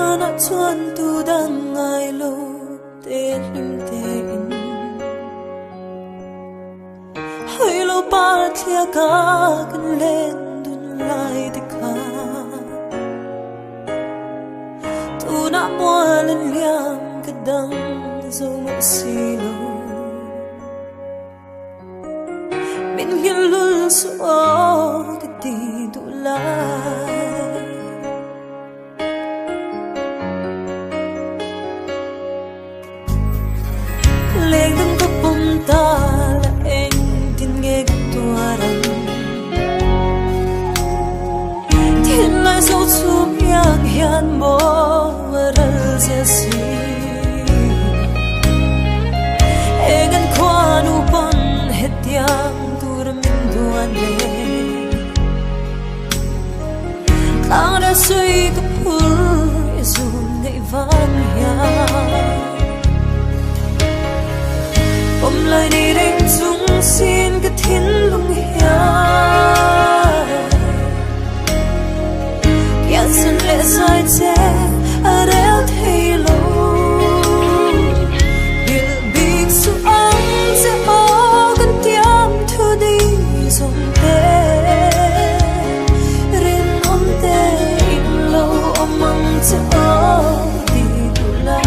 mana chuan tu dang ngai lo te lim te in hai lo par thia ka kan len dun lai te kha tu na mo len liam ka dang zo mo si lo min gil lul so ka ti du lai leng dang ka pum ta la eng tin nge tua rang thiên lai dấu chum yang hian mo ral se si engan khoan u pon het yang tur min duan le tang ra sui ka phul isum nei van ya om lại đi đánh dung xin cái thiên lung hiya kia sân lệ dài che ở đeo thấy lâu biết biết su anh sẽ bỏ gần tiêm thu đi dùng thế rin om te in lâu om mong cho đi tu la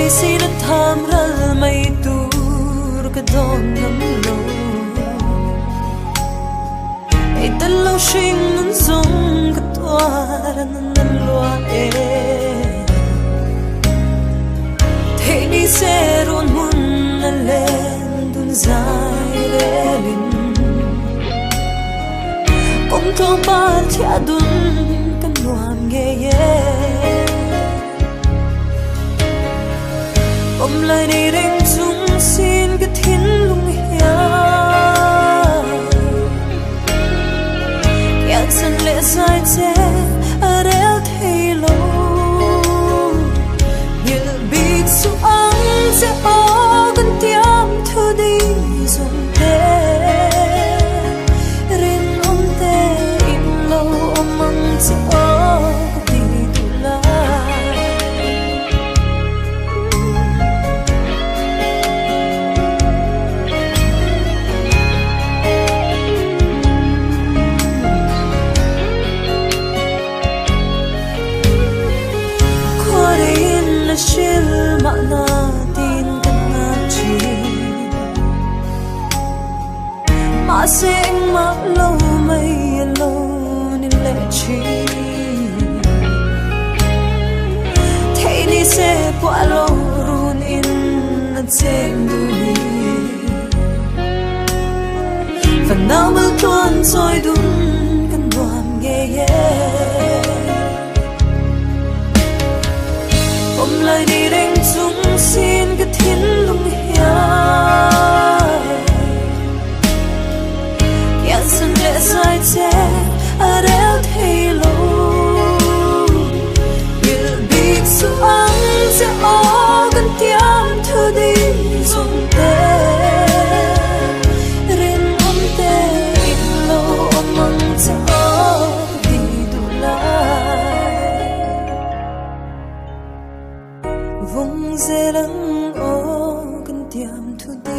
xin đã tham ra mây tur cái đón ngắm lâu ai tên lâu sinh muốn dùng cái toa ra năn loa thế đi xe ruộng muốn lên đun dài lên cũng thâu ba chia đun cái loam nghe om lại đi đánh dung xin cái thiên lung hiya yang sân lệ dài che ở đeo thấy lâu như biết su anh sẽ bỏ gần tiêm thu đi dùng thế rin om te in lâu om mong cho đi tu la shil mana tin kan na chi ma sing ma lo mai lo ni le chi thei ni se kwa lo run in na chen du ni phần nào mơ tuôn rồi đúng kan đoàn nghe om lại đi đánh dung xin cái thiên lung hiya kia sân lệ dài che ở đeo thấy lâu như biết su anh sẽ bỏ gần tiêm thu đi dùng thế rin om te in lâu om mong cho đi tu lại vùng dê lắng ô gần tiêm thu đi